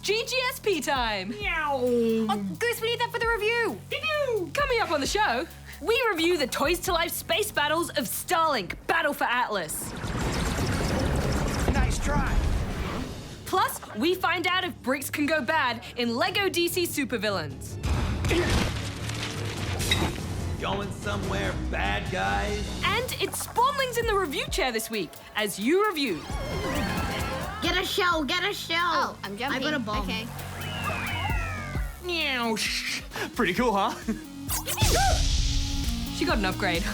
GGSP time! Meow. Oh, Goose, we need that for the review! Coming up on the show, we review the Toys to Life space battles of Starlink, Battle for Atlas. Nice try. Plus, we find out if bricks can go bad in LEGO DC SuperVillains. Going somewhere bad, guys? And it's Spawnlings in the review chair this week, as you review. Get a shell, get a shell. Oh, I'm jumping. I got a bomb. Okay. Meow. Pretty cool, huh? She got an upgrade.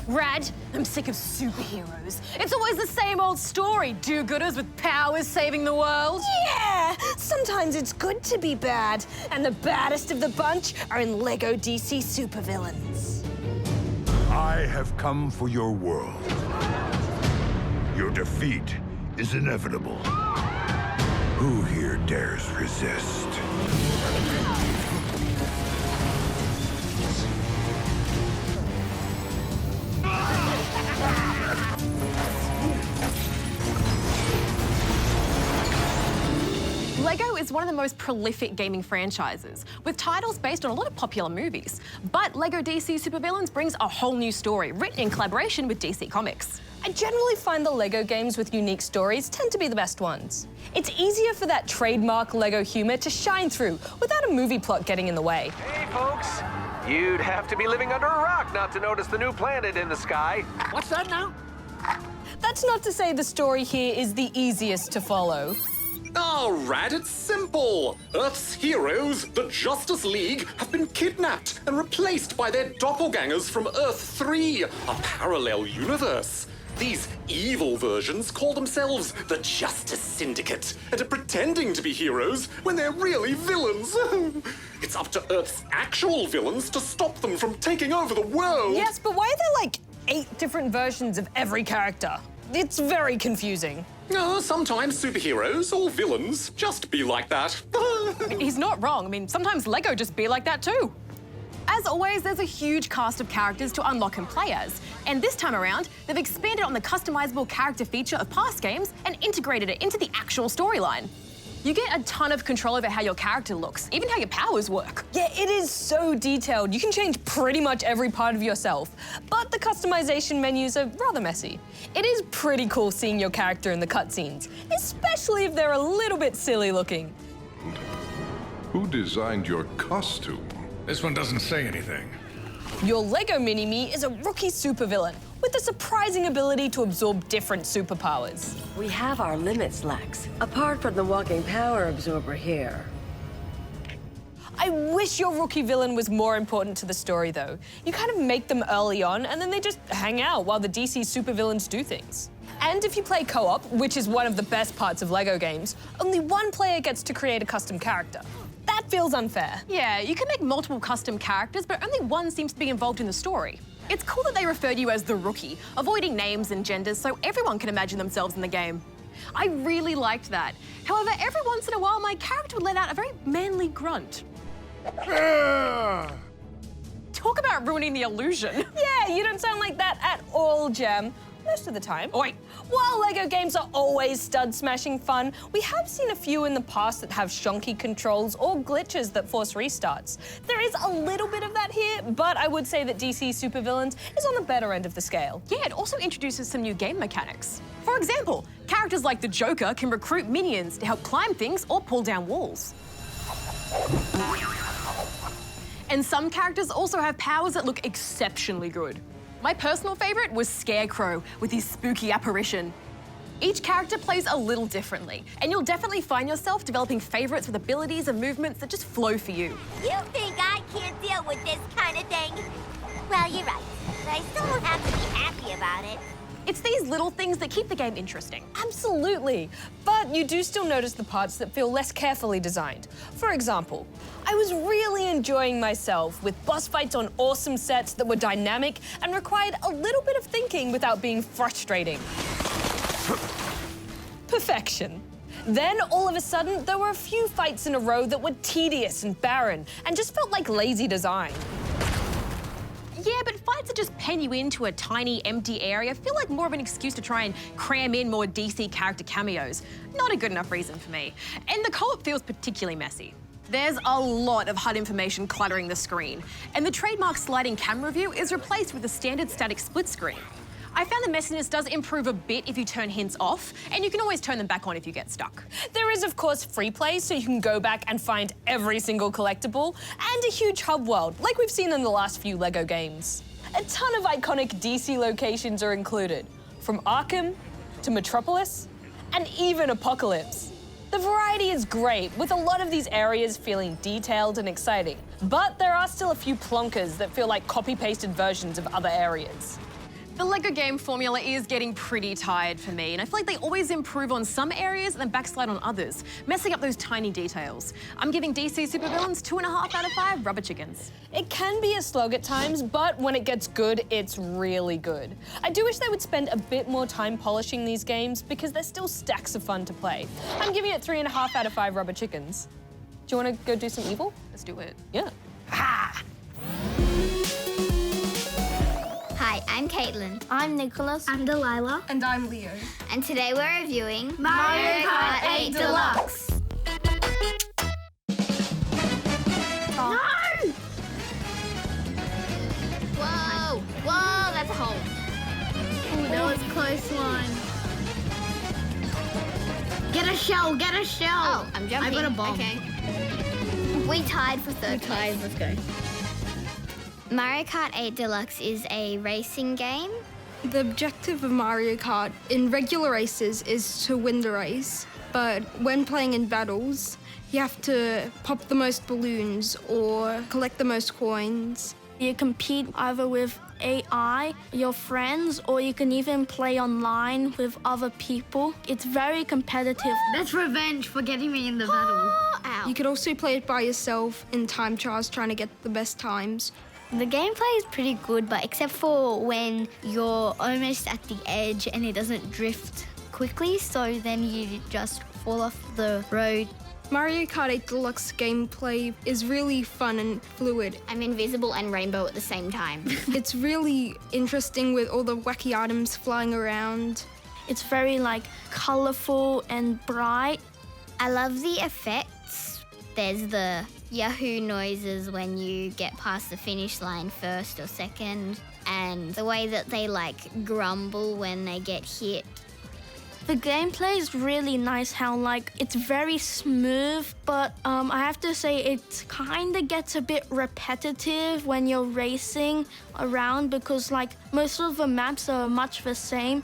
Rad, I'm sick of superheroes. It's always the same old story. Do-gooders with powers saving the world. Yeah, sometimes it's good to be bad. And the baddest of the bunch are in LEGO DC SuperVillains. I have come for your world. Your defeat is inevitable. Who here dares resist? LEGO is one of the most prolific gaming franchises, with titles based on a lot of popular movies. But LEGO DC SuperVillains brings a whole new story, written in collaboration with DC Comics. I generally find the LEGO games with unique stories tend to be the best ones. It's easier for that trademark LEGO humor to shine through without a movie plot getting in the way. Hey, folks. You'd have to be living under a rock not to notice the new planet in the sky. What's that now? That's not to say the story here is the easiest to follow. Oh, Rad, it's simple. Earth's heroes, the Justice League, have been kidnapped and replaced by their doppelgangers from Earth 3, a parallel universe. These evil versions call themselves the Justice Syndicate and are pretending to be heroes when they're really villains. It's up to Earth's actual villains to stop them from taking over the world. Yes, but why are there like 8 different versions of every character? It's very confusing. Sometimes superheroes or villains just be like that. He's not wrong. I mean, sometimes LEGO just be like that too. As always, there's a huge cast of characters to unlock and play as. And this time around, they've expanded on the customizable character feature of past games and integrated it into the actual storyline. You get a ton of control over how your character looks, even how your powers work. Yeah, it is so detailed. You can change pretty much every part of yourself, but the customization menus are rather messy. It is pretty cool seeing your character in the cutscenes, especially if they're a little bit silly looking. Who designed your costume? This one doesn't say anything. Your LEGO Mini-Me is a rookie supervillain with the surprising ability to absorb different superpowers. We have our limits, Lex, apart from the walking power absorber here. I wish your rookie villain was more important to the story, though. You kind of make them early on, and then they just hang out while the DC supervillains do things. And if you play co-op, which is one of the best parts of LEGO games, only one player gets to create a custom character. That feels unfair. Yeah, you can make multiple custom characters, but only one seems to be involved in the story. It's cool that they refer to you as the rookie, avoiding names and genders so everyone can imagine themselves in the game. I really liked that. However, every once in a while, my character would let out a very manly grunt. Talk about ruining the illusion. Yeah, you don't sound like that at all, Gem. Most of the time. Oh, wait. While LEGO games are always stud-smashing fun, we have seen a few in the past that have shonky controls or glitches that force restarts. There is a little bit of that here, but I would say that DC SuperVillains is on the better end of the scale. Yeah, it also introduces some new game mechanics. For example, characters like the Joker can recruit minions to help climb things or pull down walls. And some characters also have powers that look exceptionally good. My personal favourite was Scarecrow with his spooky apparition. Each character plays a little differently, and you'll definitely find yourself developing favourites with abilities and movements that just flow for you. You think I can't deal with this kind of thing? Well, you're right, but I still don't have to be happy about it. It's these little things that keep the game interesting. Absolutely. But you do still notice the parts that feel less carefully designed. For example, I was really enjoying myself with boss fights on awesome sets that were dynamic and required a little bit of thinking without being frustrating. Perfection. Then, all of a sudden, there were a few fights in a row that were tedious and barren and just felt like lazy design. Yeah, but fights that just pen you into a tiny, empty area feel like more of an excuse to try and cram in more DC character cameos. Not a good enough reason for me. And the co-op feels particularly messy. There's a lot of HUD information cluttering the screen, and the trademark sliding camera view is replaced with a standard static split screen. I found the messiness does improve a bit if you turn hints off, and you can always turn them back on if you get stuck. There is, of course, free play, so you can go back and find every single collectible, and a huge hub world, like we've seen in the last few LEGO games. A ton of iconic DC locations are included, from Arkham to Metropolis, and even Apocalypse. The variety is great, with a lot of these areas feeling detailed and exciting, but there are still a few plonkers that feel like copy-pasted versions of other areas. The LEGO game formula is getting pretty tired for me, and I feel like they always improve on some areas and then backslide on others, messing up those tiny details. I'm giving DC SuperVillains 2.5 out of 5 rubber chickens. It can be a slog at times, but when it gets good, it's really good. I do wish they would spend a bit more time polishing these games because they're still stacks of fun to play. I'm giving it 3.5 out of 5 rubber chickens. Do you want to go do some evil? Let's do it. Yeah. Ha! Hi, I'm Caitlin. I'm Nicholas. I'm Delilah. And I'm Leo. And today we're reviewing Mario Kart 8 Deluxe. No! Whoa! Whoa, that's a hole. Ooh, that was a close one. Get a shell, get a shell. Oh, I'm jumping. I got a bomb. Okay. We tied for third place. Let's go. Mario Kart 8 Deluxe is a racing game. The objective of Mario Kart in regular races is to win the race, but when playing in battles, you have to pop the most balloons or collect the most coins. You compete either with AI, your friends, or you can even play online with other people. It's very competitive. That's revenge for getting me in the battle. Ow. You could also play it by yourself in time trials trying to get the best times. The gameplay is pretty good, but except for when you're almost at the edge and it doesn't drift quickly, so then you just fall off the road. Mario Kart 8 Deluxe gameplay is really fun and fluid. I'm invisible and rainbow at the same time. It's really interesting with all the wacky items flying around. It's very colorful and bright. I love the effects. There's the Yahoo noises when you get past the finish line first or second, and the way that they grumble when they get hit. The gameplay is really nice, how it's very smooth, but I have to say it kind of gets a bit repetitive when you're racing around because most of the maps are much the same.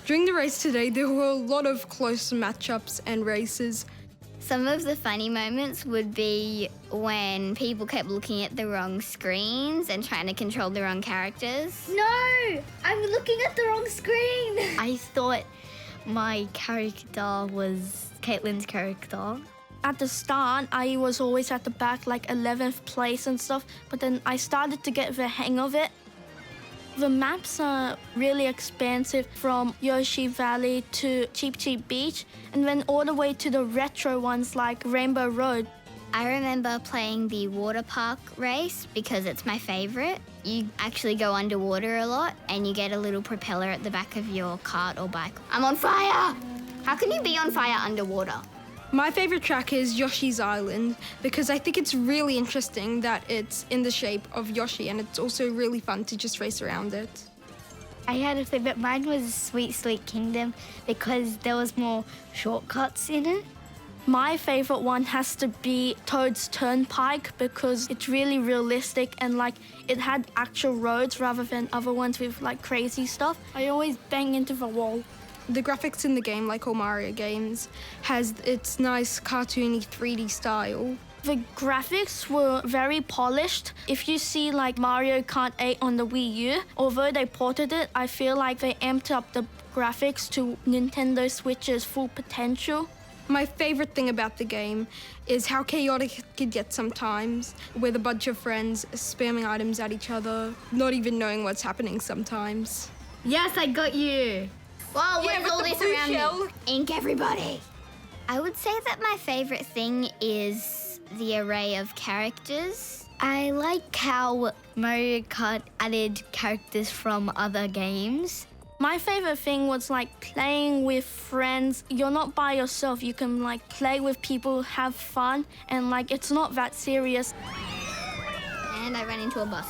During the race today, there were a lot of close matchups and races. Some of the funny moments would be when people kept looking at the wrong screens and trying to control the wrong characters. No! I'm looking at the wrong screen! I thought my character was Caitlin's character. At the start, I was always at the back, 11th place and stuff, but then I started to get the hang of it. The maps are really expansive, from Yoshi Valley to Cheep Cheep Beach, and then all the way to the retro ones like Rainbow Road. I remember playing the water park race because it's my favorite. You actually go underwater a lot and you get a little propeller at the back of your cart or bike. I'm on fire! How can you be on fire underwater? My favorite track is Yoshi's Island because I think it's really interesting that it's in the shape of Yoshi, and it's also really fun to just race around it. I had a favorite. Mine was Sweet Sweet Kingdom because there was more shortcuts in it. My favorite one has to be Toad's Turnpike because it's really realistic and it had actual roads rather than other ones with crazy stuff. I always bang into the wall. The graphics in the game, like all Mario games, has its nice cartoony 3D style. The graphics were very polished. If you see Mario Kart 8 on the Wii U, although they ported it, I feel like they amped up the graphics to Nintendo Switch's full potential. My favorite thing about the game is how chaotic it could get sometimes, with a bunch of friends spamming items at each other, not even knowing what's happening sometimes. Yes, I got you. Whoa, what is all this around shell? me? Ink everybody. I would say that my favorite thing is the array of characters. I like how Mario Kart added characters from other games. My favorite thing was like playing with friends. You're not by yourself. You can like play with people, have fun, and like it's not that serious. And I ran into a bus.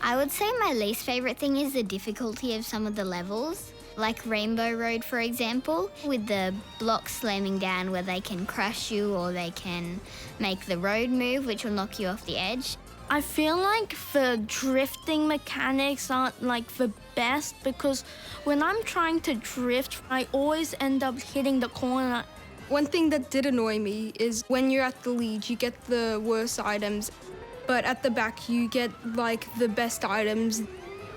I would say my least favorite thing is the difficulty of some of the levels. Like Rainbow Road, for example, with the blocks slamming down where they can crash you or they can make the road move, which will knock you off the edge. I feel like the drifting mechanics aren't like the best because when I'm trying to drift, I always end up hitting the corner. One thing that did annoy me is when you're at the lead, you get the worst items, but at the back, you get like the best items.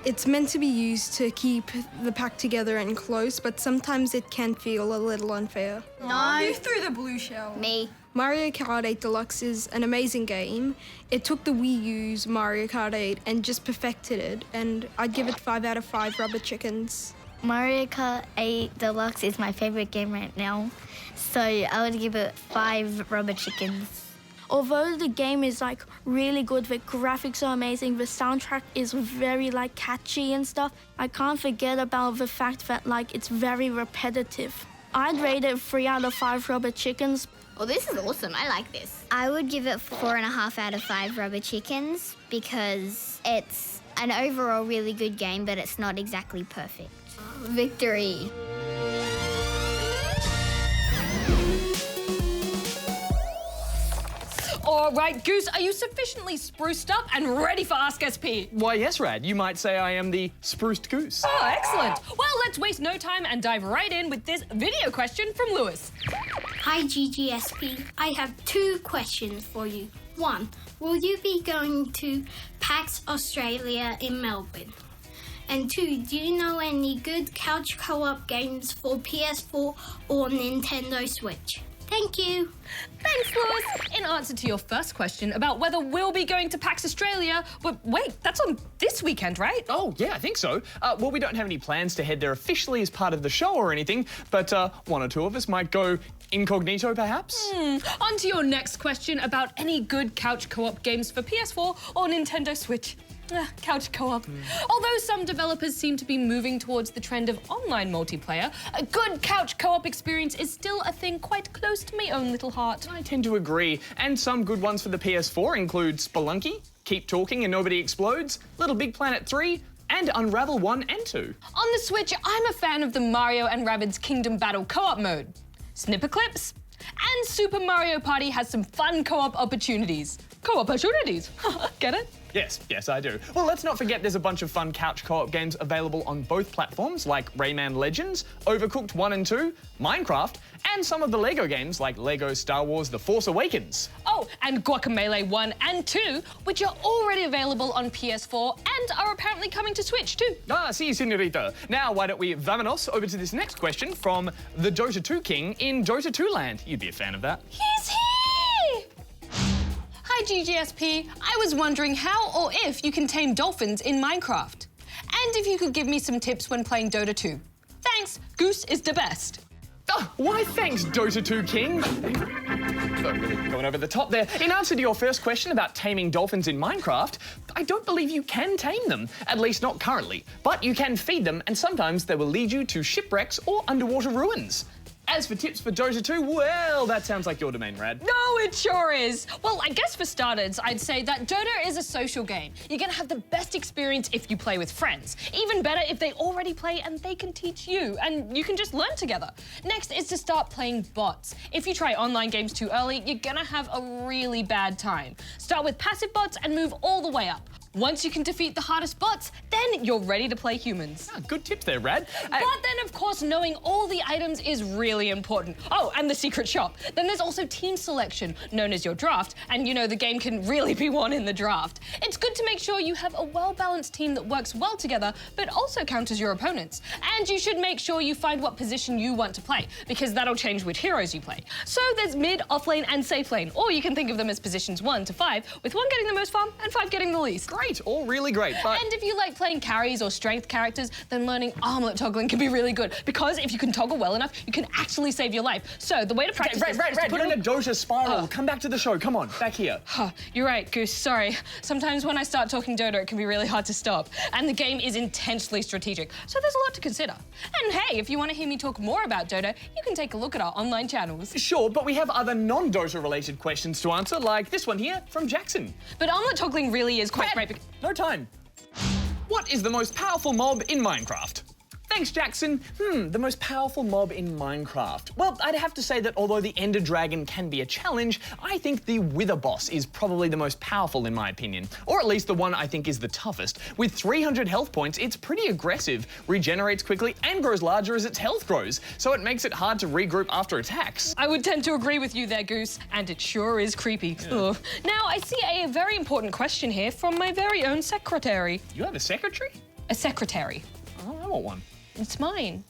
It's meant to be used to keep the pack together and close, but sometimes it can feel a little unfair. No. Who threw the blue shell? Me. Mario Kart 8 Deluxe is an amazing game. It took the Wii U's Mario Kart 8 and just perfected it, and I'd give it 5 out of 5 rubber chickens. Mario Kart 8 Deluxe is my favorite game right now, so I would give it 5 rubber chickens. Although the game is like really good, the graphics are amazing, the soundtrack is very like catchy and stuff, I can't forget about the fact that like it's very repetitive. I'd rate it 3 out of 5 rubber chickens. Oh, this is awesome. I like this. I would give it 4.5 out of 5 rubber chickens because it's an overall really good game, but it's not exactly perfect. Victory. All right, Goose, are you sufficiently spruced up and ready for Ask SP? Why, yes, Rad. You might say I am the spruced goose. Oh, excellent. Well, let's waste no time and dive right in with this video question from Lewis. Hi, GGSP. I have 2 questions for you. 1, will you be going to PAX Australia in Melbourne? And 2, do you know any good couch co-op games for PS4 or Nintendo Switch? Thank you. Thanks, Lewis. In answer to your first question about whether we'll be going to PAX Australia, but wait, that's on this weekend, right? Oh, yeah, I think so. Well, we don't have any plans to head there officially as part of the show or anything, but 1 or 2 of us might go incognito, perhaps. On to your next question about any good couch co-op games for PS4 or Nintendo Switch. Couch co-op. Although some developers seem to be moving towards the trend of online multiplayer, a good couch co-op experience is still a thing quite close to my own little heart. I tend to agree. And some good ones for the PS4 include Spelunky, Keep Talking and Nobody Explodes, Little Big Planet 3, and Unravel 1 and 2. On the Switch, I'm a fan of the Mario and Rabbids Kingdom Battle co-op mode, Snipper Clips, and Super Mario Party has some fun co-op opportunities. Co-opportunities, get it? Yes, I do. Well, let's not forget there's a bunch of fun couch co-op games available on both platforms like Rayman Legends, Overcooked 1 and 2, Minecraft, and some of the LEGO games like LEGO Star Wars The Force Awakens. Oh, and Guacamelee 1 and 2, which are already available on PS4 and are apparently coming to Switch too. Ah, si, senorita. Now, why don't we vamonos over to this next question from the Dota 2 King in Dota 2 land. You'd be a fan of that. He's here! Hi, GGSP. I was wondering how or if you can tame dolphins in Minecraft. And if you could give me some tips when playing Dota 2. Thanks, Goose is the best. Oh, why thanks, Dota 2 King. Really going over the top there. In answer to your first question about taming dolphins in Minecraft, I don't believe you can tame them, at least not currently. But you can feed them, and sometimes they will lead you to shipwrecks or underwater ruins. As for tips for Dota 2, well, that sounds like your domain, Rad. No, it sure is. Well, I guess for starters, I'd say that Dota is a social game. You're gonna have the best experience if you play with friends. Even better if they already play and they can teach you, and you can just learn together. Next is to start playing bots. If you try online games too early, you're gonna have a really bad time. Start with passive bots and move all the way up. Once you can defeat the hardest bots, then you're ready to play humans. Good tips there, Rad. But then, of course, knowing all the items is really important. Oh, and the secret shop. Then there's also team selection, known as your draft, and you know the game can really be won in the draft. It's good to make sure you have a well-balanced team that works well together, but also counters your opponents. And you should make sure you find what position you want to play, because that'll change which heroes you play. So there's mid, off lane, and safe lane, or you can think of them as positions 1 to 5, with 1 getting the most farm and 5 getting the least. great, all really great, but... And if you like playing carries or strength characters, then learning armlet toggling can be really good, because if you can toggle well enough, you can actually save your life. So the way to practice Red, put you're in a Dota spiral. Come back to the show, come on, back here. You're right, Goose, sorry. Sometimes when I start talking Dota, it can be really hard to stop. And the game is intensely strategic, so there's a lot to consider. And hey, if you want to hear me talk more about Dota, you can take a look at our online channels. Sure, but we have other non-Dota related questions to answer, like this one here from Jackson. But armlet toggling really is quite great. No time. What is the most powerful mob in Minecraft? Thanks, Jackson. The most powerful mob in Minecraft. Well, I'd have to say that although the Ender Dragon can be a challenge, I think the Wither Boss is probably the most powerful in my opinion. Or at least the one I think is the toughest. With 300 health points, it's pretty aggressive, regenerates quickly, and grows larger as its health grows, so it makes it hard to regroup after attacks. I would tend to agree with you there, Goose, and it sure is creepy. Ugh. Now, I see a very important question here from my very own secretary. You have a secretary? A secretary. Oh, I want one. It's mine.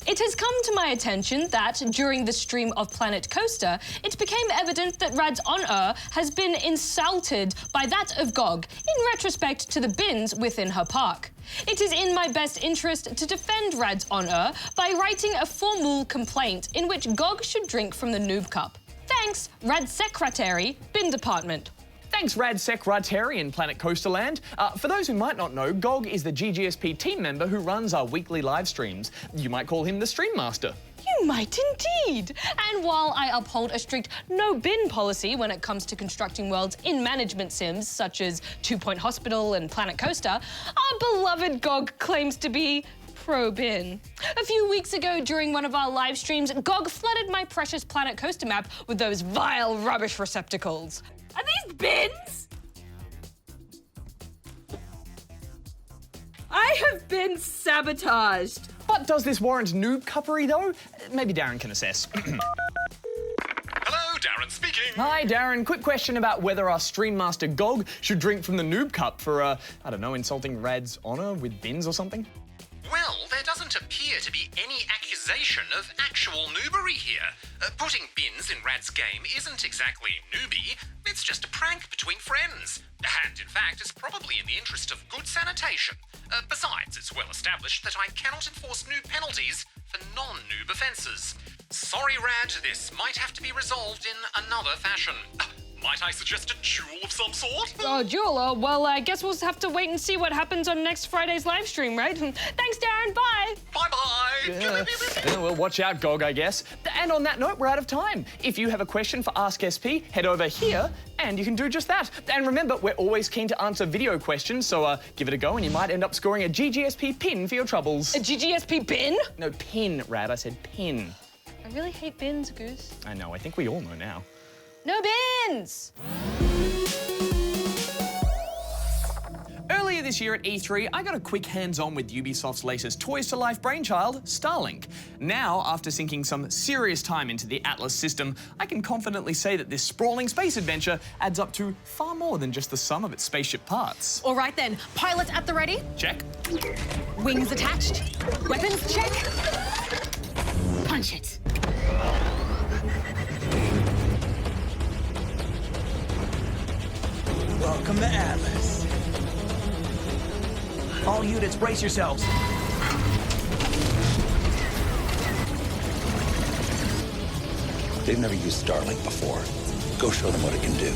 It has come to my attention that during the stream of Planet Coaster, it became evident that Rad's Honor has been insulted by that of GOG in retrospect to the bins within her park. It is in my best interest to defend Rad's Honor by writing a formal complaint in which GOG should drink from the noob cup. Thanks, Rad's Secretary, Bin Department. Thanks, Rad Secretary in Planet Coasterland. For those who might not know, GOG is the GGSP team member who runs our weekly live streams. You might call him the Stream Master. You might indeed. And while I uphold a strict no-bin policy when it comes to constructing worlds in management sims, such as 2 Point Hospital and Planet Coaster, our beloved GOG claims to be pro-bin. A few weeks ago, during one of our live streams, GOG flooded my precious Planet Coaster map with those vile rubbish receptacles. Are these bins? I have been sabotaged. But does this warrant noob cuppery though? Maybe Darren can assess. Hello, Darren speaking. Hi, Darren. Quick question about whether our Stream Master GOG should drink from the noob cup for, I don't know, insulting Rad's Honor with bins or something? Well, there doesn't appear to be any accusation of actual noobery here. Putting bins in Rad's game isn't exactly newbie, it's just a prank between friends. And in fact, it's probably in the interest of good sanitation. Besides, it's well established that I cannot enforce noob penalties for non-noob offences. Sorry, Rad, this might have to be resolved in another fashion. Might I suggest a duel of some sort? Oh, duel? Well, I guess we'll have to wait and see what happens on next Friday's live stream, right? Thanks, Darren. Bye. Bye-bye. Well, watch out, GOG, I guess. And on that note, we're out of time. If you have a question for Ask SP, head over here and you can do just that. And remember, we're always keen to answer video questions, so give it a go and you might end up scoring a GGSP pin for your troubles. A GGSP pin? No, pin, Rad. I said pin. I really hate bins, Goose. I know. I think we all know now. No bins! Earlier this year at E3, I got a quick hands-on with Ubisoft's latest Toys to Life brainchild, Starlink. Now, after sinking some serious time into the Atlas system, I can confidently say that this sprawling space adventure adds up to far more than just the sum of its spaceship parts. All right then, pilots at the ready. Check. Wings attached. Weapons check. Punch it. Welcome to Atlas. All units, brace yourselves. They've never used Starlink before. Go show them what it can do.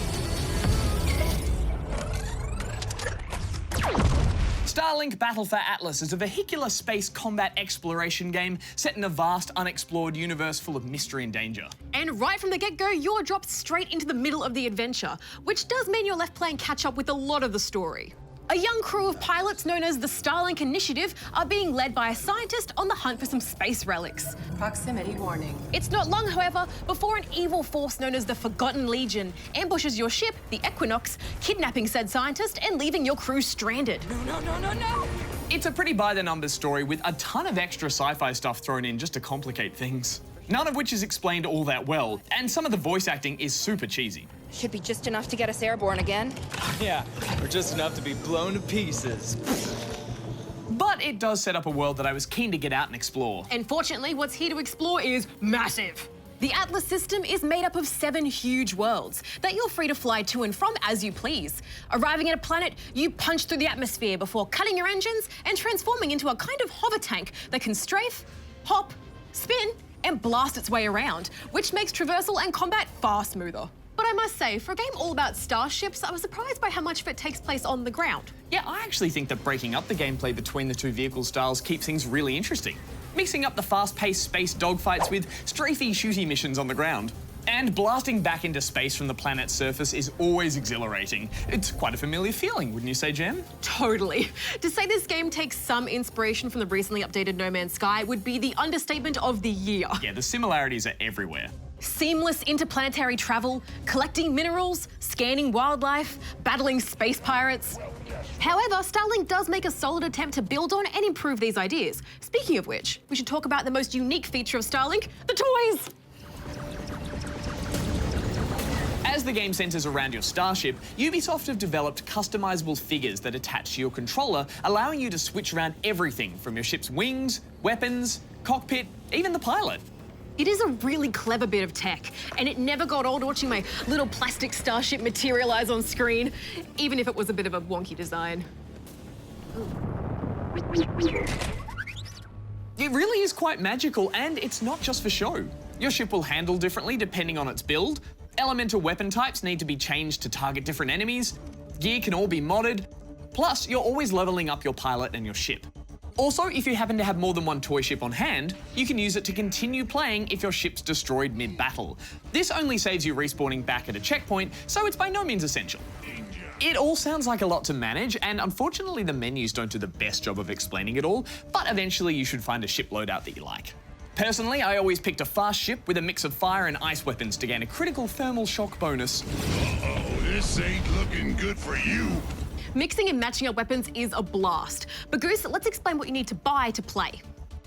Starlink Battle for Atlas is a vehicular space combat exploration game set in a vast, unexplored universe full of mystery and danger. And right from the get-go, you're dropped straight into the middle of the adventure, which does mean you're left playing catch-up with a lot of the story. A young crew of pilots known as the Starlink Initiative are being led by a scientist on the hunt for some space relics. Proximity warning. It's not long, however, before an evil force known as the Forgotten Legion ambushes your ship, the Equinox, kidnapping said scientist and leaving your crew stranded. No. It's a pretty by-the-numbers story with a ton of extra sci-fi stuff thrown in just to complicate things. None of which is explained all that well, and some of the voice acting is super cheesy. Should be just enough to get us airborne again. Yeah, or just enough to be blown to pieces. But it does set up a world that I was keen to get out and explore. And fortunately, what's here to explore is massive. The Atlas system is made up of 7 huge worlds that you're free to fly to and from as you please. Arriving at a planet, you punch through the atmosphere before cutting your engines and transforming into a kind of hover tank that can strafe, hop, spin, and blast its way around, which makes traversal and combat far smoother. But I must say, for a game all about starships, I was surprised by how much of it takes place on the ground. Yeah, I actually think that breaking up the gameplay between the two vehicle styles keeps things really interesting. Mixing up the fast-paced space dogfights with strafey shooty missions on the ground. And blasting back into space from the planet's surface is always exhilarating. It's quite a familiar feeling, wouldn't you say, Jem? Totally. To say this game takes some inspiration from the recently updated No Man's Sky would be the understatement of the year. Yeah, the similarities are everywhere. Seamless interplanetary travel, collecting minerals, scanning wildlife, battling space pirates. However, Starlink does make a solid attempt to build on and improve these ideas. Speaking of which, we should talk about the most unique feature of Starlink, the toys! As the game centers around your starship, Ubisoft have developed customizable figures that attach to your controller, allowing you to switch around everything from your ship's wings, weapons, cockpit, even the pilot. It is a really clever bit of tech, and it never got old watching my little plastic starship materialize on screen, even if it was a bit of a wonky design. It really is quite magical, and it's not just for show. Your ship will handle differently depending on its build. Elemental weapon types need to be changed to target different enemies. Gear can all be modded. Plus, you're always leveling up your pilot and your ship. Also, if you happen to have more than one toy ship on hand, you can use it to continue playing if your ship's destroyed mid-battle. This only saves you respawning back at a checkpoint, so it's by no means essential. It all sounds like a lot to manage, and unfortunately the menus don't do the best job of explaining it all, but eventually you should find a ship loadout that you like. Personally, I always picked a fast ship with a mix of fire and ice weapons to gain a critical thermal shock bonus. Uh-oh, this ain't looking good for you. Mixing and matching up weapons is a blast. But Goose, let's explain what you need to buy to play.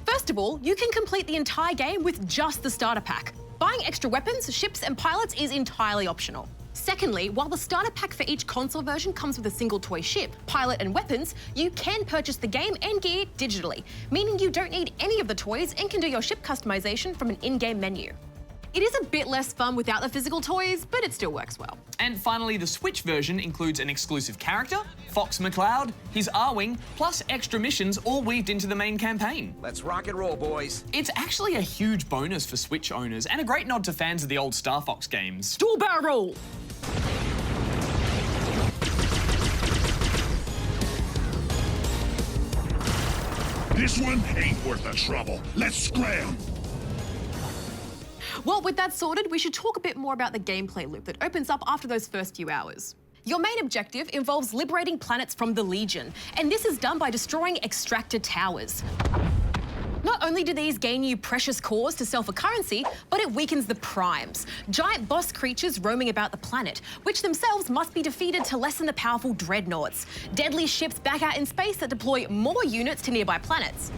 First of all, you can complete the entire game with just the starter pack. Buying extra weapons, ships, and pilots is entirely optional. Secondly, while the starter pack for each console version comes with a single toy ship, pilot, and weapons, you can purchase the game and gear digitally, meaning you don't need any of the toys and can do your ship customization from an in-game menu. It is a bit less fun without the physical toys, but it still works well. And finally, the Switch version includes an exclusive character, Fox McCloud, his R-Wing, plus extra missions all weaved into the main campaign. Let's rock and roll, boys. It's actually a huge bonus for Switch owners and a great nod to fans of the old Star Fox games. Store barrel! This one ain't worth the trouble. Let's scram. Well, with that sorted, we should talk a bit more about the gameplay loop that opens up after those first few hours. Your main objective involves liberating planets from the Legion, and this is done by destroying extractor towers. Not only do these gain you precious cores to sell for currency, but it weakens the Primes, giant boss creatures roaming about the planet, which themselves must be defeated to lessen the powerful dreadnoughts, deadly ships back out in space that deploy more units to nearby planets.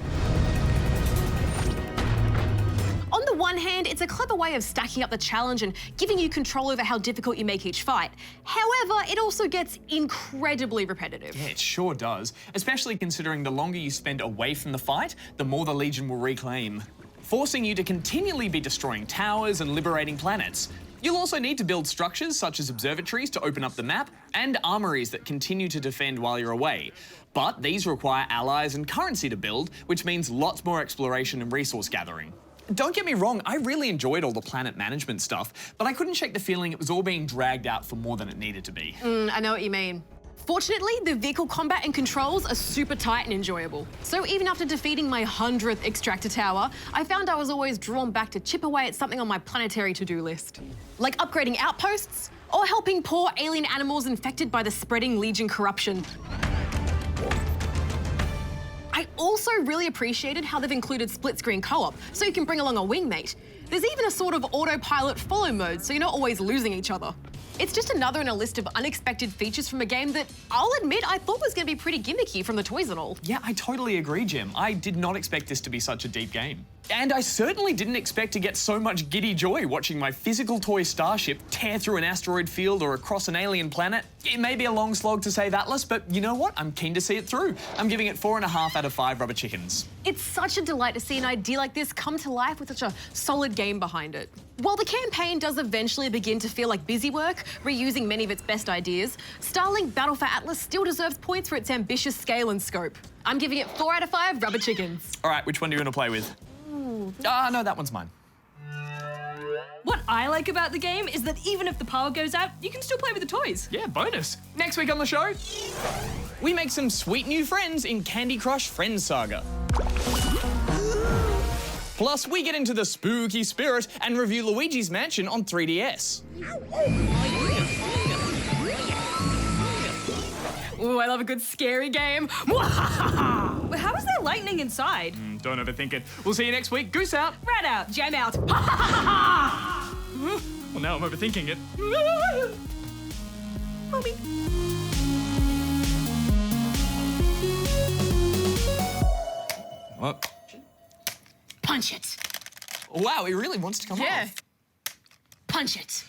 On the one hand, it's a clever way of stacking up the challenge and giving you control over how difficult you make each fight. However, it also gets incredibly repetitive. Yeah, it sure does, especially considering the longer you spend away from the fight, the more the Legion will reclaim, forcing you to continually be destroying towers and liberating planets. You'll also need to build structures such as observatories to open up the map and armories that continue to defend while you're away. But these require allies and currency to build, which means lots more exploration and resource gathering. Don't get me wrong, I really enjoyed all the planet management stuff, but I couldn't shake the feeling it was all being dragged out for more than it needed to be. I know what you mean. Fortunately, the vehicle combat and controls are super tight and enjoyable. So even after defeating my 100th extractor tower, I found I was always drawn back to chip away at something on my planetary to-do list. Like upgrading outposts, or helping poor alien animals infected by the spreading Legion corruption. I also really appreciated how they've included split-screen co-op, so you can bring along a wingmate. There's even a sort of autopilot follow mode, so you're not always losing each other. It's just another in a list of unexpected features from a game that, I'll admit, I thought was going to be pretty gimmicky from the toys and all. Yeah, I totally agree, Jim. I did not expect this to be such a deep game. And I certainly didn't expect to get so much giddy joy watching my physical toy starship tear through an asteroid field or across an alien planet. It may be a long slog to save Atlas, but you know what? I'm keen to see it through. I'm giving it 4.5 out of 5 rubber chickens. It's such a delight to see an idea like this come to life with such a solid game behind it. While the campaign does eventually begin to feel like busy work, reusing many of its best ideas, Starlink Battle for Atlas still deserves points for its ambitious scale and scope. I'm giving it 4 out of 5 rubber chickens. All right, which one do you want to play with? No, that one's mine. What I like about the game is that even if the power goes out, you can still play with the toys. Yeah, bonus. Next week on the show, we make some sweet new friends in Candy Crush Friends Saga. Plus, we get into the spooky spirit and review Luigi's Mansion on 3DS. Ooh, I love a good scary game. How is there lightning inside? Don't overthink it. We'll see you next week. Goose out. Rat out, jam out. Well, now I'm overthinking it. Mommy. What? Punch it. Wow, he really wants to come off. Punch it.